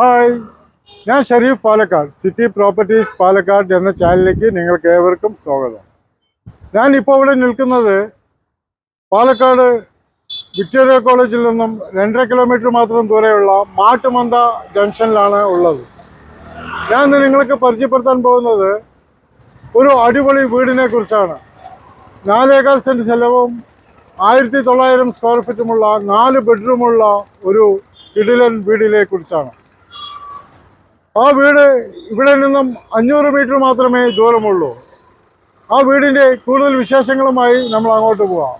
Hi, ഞാൻ Sharif Palakkad. City properties Palakkad എന്ന ചാനലിലേക്ക് നിങ്ങൾക്ക് ഏവർക്കും സ്വാഗതം. ഞാൻ ഇപ്പോൾ ഇവിടെ നിൽക്കുന്നത് പാലക്കാട് വിക്ടോറിയ കോളേജിൽ നിന്നും 2.5 കിലോമീറ്റർ മാത്രം ദൂരെയുള്ള മാട്ടുമന്ത ജംഗ്ഷനിലാണ് ഉള്ളത്. ഞാൻ ഇന്ന് നിങ്ങൾക്ക് പരിചയപ്പെടുത്താൻ പോകുന്നത് ഒരു അടിപൊളി വീടിനെ കുറിച്ചാണ്. 4.25 സെൻറ്റ് സ്ഥലവും 1900 സ്ക്വയർ ഫീറ്റുമുള്ള 4 ബെഡ്റൂമുള്ള ഒരു കിടിലൻ വീടിനെ കുറിച്ചാണ്. ആ വീട് ഇവിടെ നിന്നും 500 മീറ്റർ മാത്രമേ ദൂരമുള്ളൂ. ആ വീടിൻ്റെ കൂടുതൽ വിശേഷങ്ങളുമായി നമ്മൾ അങ്ങോട്ട് പോവാം.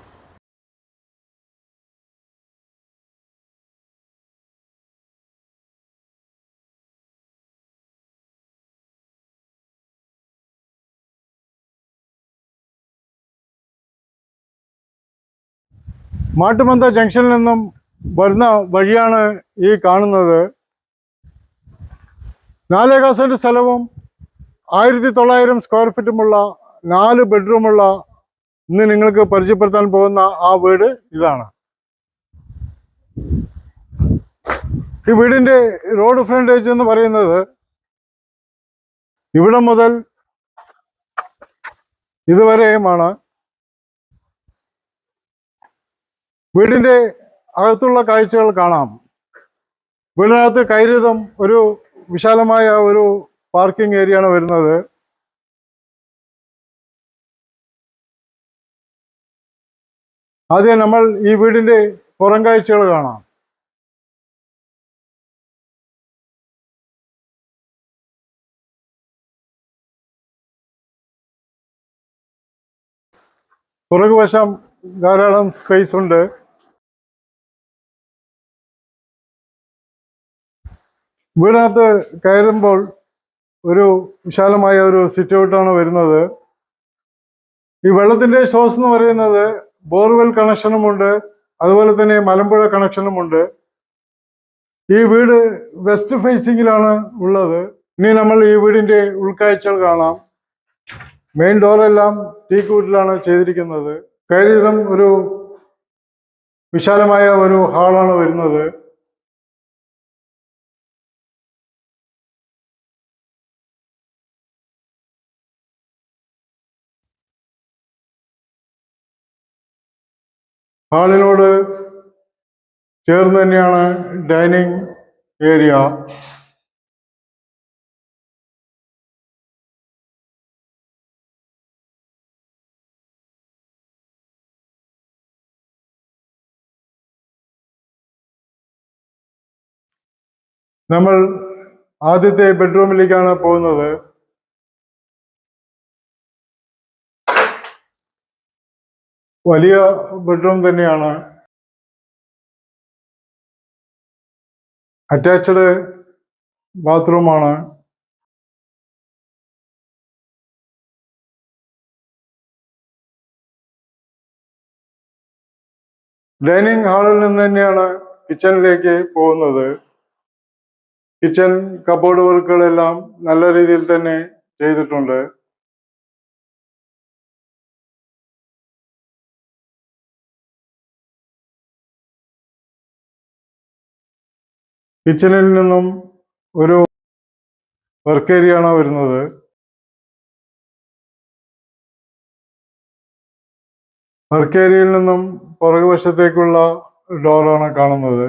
മാട്ടുമന്ത ജംഗ്ഷനിൽ നിന്നും വരുന്ന വഴിയാണ് ഈ കാണുന്നത്. 4.25 സെൻറ്റ് സ്ഥലവും 1900 സ്ക്വയർ ഫീറ്റുമുള്ള 4 ബെഡ്റൂമുള്ള ഇന്ന് നിങ്ങൾക്ക് പരിചയപ്പെടുത്താൻ പോകുന്ന ആ വീട് ഇതാണ്. ഈ വീടിൻ്റെ റോഡ് ഫ്രണ്ടേജ് എന്ന് പറയുന്നത് ഇവിടെ മുതൽ ഇതുവരെയുമാണ്. വീടിൻ്റെ അകത്തുള്ള കാഴ്ചകൾ കാണാം. വീടിനകത്ത് കയറിയതും ഒരു വിശാലമായ ഒരു പാർക്കിംഗ് ഏരിയ ആണ് വരുന്നത്. ആദ്യം നമ്മൾ ഈ വീടിൻ്റെ പുറം കാഴ്ചകൾ കാണാം. പുറകുവശം ധാരാളം സ്പേസ് ഉണ്ട്. വീടിനകത്ത് കയറുമ്പോൾ ഒരു വിശാലമായ ഒരു സിറ്റ് ഔട്ടാണ് വരുന്നത്. ഈ വെള്ളത്തിൻ്റെ സോഴ്സ് എന്ന് പറയുന്നത് ബോർവെൽ കണക്ഷനുമുണ്ട്, അതുപോലെ തന്നെ മലമ്പുഴ കണക്ഷനുമുണ്ട്. ഈ വീട് വെസ്റ്റ് ഫേസിങ്ങിലാണ് ഉള്ളത്. ഇനി നമ്മൾ ഈ വീടിൻ്റെ ഉൾക്കാഴ്ചകൾ കാണാം. മെയിൻ ഡോറെല്ലാം ടീക്ക് വുഡിലാണ് ചെയ്തിരിക്കുന്നത്. കയറിയതും ഒരു വിശാലമായ ഒരു ഹാളാണ് വരുന്നത്. ഹാളിനോട് ചേർന്ന് തന്നെയാണ് ഡൈനിങ് ഏരിയ. നമ്മൾ ആദ്യത്തെ ബെഡ്റൂമിലേക്കാണ് പോകുന്നത്. വലിയ ബെഡ്റൂം തന്നെയാണ്. അറ്റാച്ച്ഡ് ബാത്റൂമാണ്. ഡൈനിങ് ഹാളിൽ നിന്ന് തന്നെയാണ് കിച്ചണിലേക്ക് പോകുന്നത്. കിച്ചൺ കബോർഡ് വർക്കുകളെല്ലാം നല്ല രീതിയിൽ തന്നെ ചെയ്തിട്ടുണ്ട്. കിച്ചണിൽ നിന്നും ഒരു വർക്ക് ഏരിയ ആണ് വരുന്നത്. വർക്ക് ഏരിയയിൽ നിന്നും പുറകുവശത്തേക്കുള്ള ഡോറാണ് കാണുന്നത്.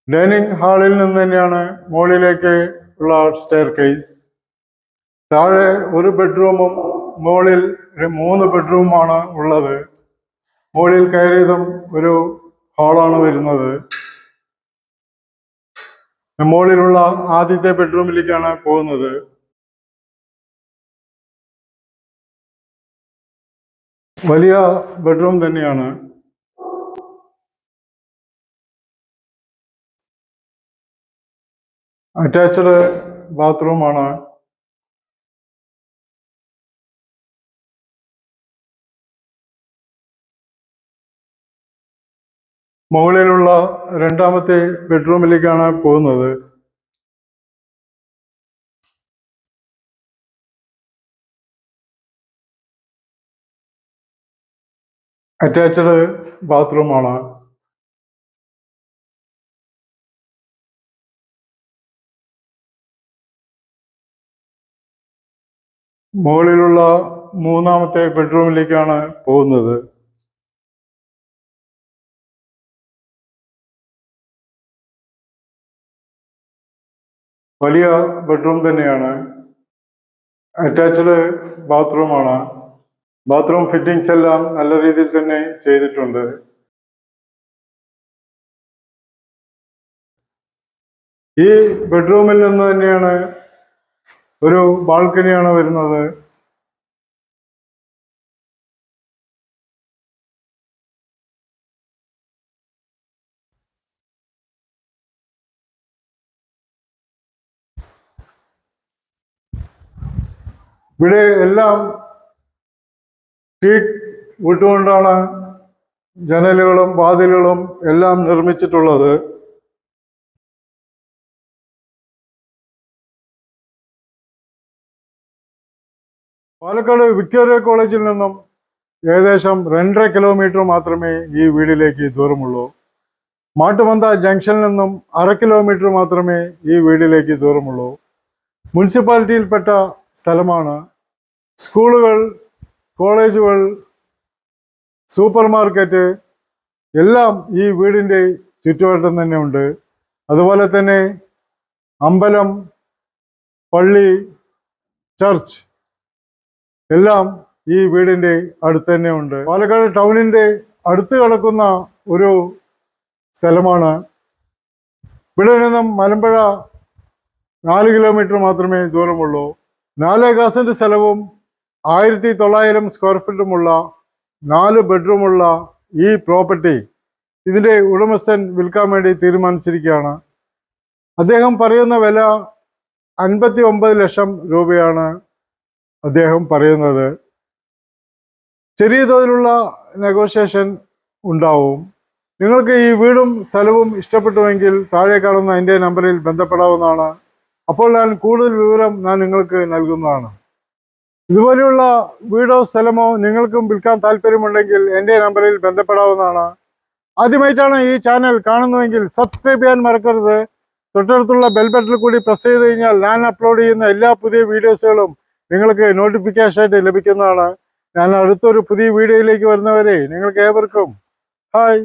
ഡൈനിങ് ഹാളിൽ നിന്ന് തന്നെയാണ് മുകളിലേക്ക് ഉള്ള സ്റ്റെയർ കേസ്. താഴെ ഒരു ബെഡ്റൂമും മുകളിൽ 3 ബെഡ്റൂമാണ് ഉള്ളത്. മുകളിൽ കയറിയതും ഒരു ഹാളാണ് വരുന്നത്. മുകളിലുള്ള ആദ്യത്തെ ബെഡ്റൂമിലേക്കാണ് പോകുന്നത്. വലിയ ബെഡ്റൂം തന്നെയാണ്. അറ്റാച്ച്ഡ് ബാത്റൂമാണ്. മുകളിലുള്ള രണ്ടാമത്തെ ബെഡ്റൂമിലേക്കാണ് പോകുന്നത്. അറ്റാച്ച്ഡ് ബാത്റൂമാണ്. മുകളിലുള്ള മൂന്നാമത്തെ ബെഡ്റൂമിലേക്കാണ് പോകുന്നത്. വലിയ ബെഡ്റൂം തന്നെയാണ്. അറ്റാച്ച്ഡ് ബാത്റൂമാണ്. ബാത്റൂം ഫിറ്റിങ്സ് എല്ലാം നല്ല രീതിയിൽ തന്നെ ചെയ്തിട്ടുണ്ട്. ഈ ബെഡ്റൂമിൽ നിന്ന് തന്നെയാണ് ഒരു ബാൽക്കണിയാണ് വരുന്നത്. ഇവിടെ എല്ലാം ടീക്ക് വുഡ് കൊണ്ടാണ് ജനലുകളും വാതിലുകളും എല്ലാം നിർമ്മിച്ചിട്ടുള്ളത്. പാലക്കാട് വിക്ടോറിയ കോളേജിൽ നിന്നും ഏകദേശം 2.5 കിലോമീറ്റർ മാത്രമേ ഈ വീടിലേക്ക് ദൂരമുള്ളൂ. മാട്ടുമന്ത ജംഗ്ഷനിൽ നിന്നും 1/2 കിലോമീറ്റർ മാത്രമേ ഈ വീടിലേക്ക് ദൂരമുള്ളൂ. മുനിസിപ്പാലിറ്റിയിൽപ്പെട്ട സ്ഥലമാണ്. സ്കൂളുകൾ, കോളേജുകൾ, സൂപ്പർ മാർക്കറ്റ് എല്ലാം ഈ വീടിൻ്റെ ചുറ്റുവട്ടം തന്നെ ഉണ്ട്. അതുപോലെ തന്നെ അമ്പലം, പള്ളി, ചർച്ച് എല്ലാം ഈ വീടിൻ്റെ അടുത്ത് തന്നെ ഉണ്ട്. പാലക്കാട് ടൗണിൻ്റെ അടുത്ത് കിടക്കുന്ന ഒരു സ്ഥലമാണ്. ഇവിടെ നിന്നും മലമ്പുഴ 4 കിലോമീറ്റർ മാത്രമേ ദൂരമുള്ളൂ. 4 സെന്റ് സ്ഥലവും 1900 സ്ക്വയർ ഫീറ്റുമുള്ള 4 ബെഡ്റൂമുള്ള ഈ പ്രോപ്പർട്ടി ഇതിൻ്റെ ഉടമസ്ഥൻ വിൽക്കാൻ വേണ്ടി തീരുമാനിച്ചിരിക്കുകയാണ്. അദ്ദേഹം പറയുന്ന വില 59 ലക്ഷം രൂപയാണ് അദ്ദേഹം പറയുന്നത്. ചെറിയ തോതിലുള്ള നെഗോഷിയേഷൻ ഉണ്ടാവും. നിങ്ങൾക്ക് ഈ വീടും സ്ഥലവും ഇഷ്ടപ്പെട്ടുവെങ്കിൽ താഴെ കാണുന്ന എൻ്റെ നമ്പറിൽ ബന്ധപ്പെടാവുന്നതാണ്. അപ്പോൾ ഞാൻ കൂടുതൽ വിവരം നിങ്ങൾക്ക് നൽകുന്നതാണ്. ഇതുപോലെയുള്ള വീടോ സ്ഥലമോ നിങ്ങൾക്കും വിൽക്കാൻ താല്പര്യമുണ്ടെങ്കിൽ എൻ്റെ നമ്പറിൽ ബന്ധപ്പെടാവുന്നതാണ്. ആദ്യമായിട്ടാണ് ഈ ചാനൽ കാണുന്നതെങ്കിൽ സബ്സ്ക്രൈബ് ചെയ്യാൻ മറക്കരുത്. തൊട്ടടുത്തുള്ള ബെൽ ബട്ടണിൽ കൂടി പ്രസ് ചെയ്ത് കഴിഞ്ഞാൽ ഞാൻ അപ്ലോഡ് ചെയ്യുന്ന എല്ലാ പുതിയ വീഡിയോസുകളും നിങ്ങൾക്ക് നോട്ടിഫിക്കേഷൻ ആയിട്ട് ലഭിക്കുന്നതാണ്. ഞാൻ അടുത്തൊരു പുതിയ വീഡിയോയിലേക്ക് വരുന്നവരെ നിങ്ങൾക്ക് ഏവർക്കും ഹായ്.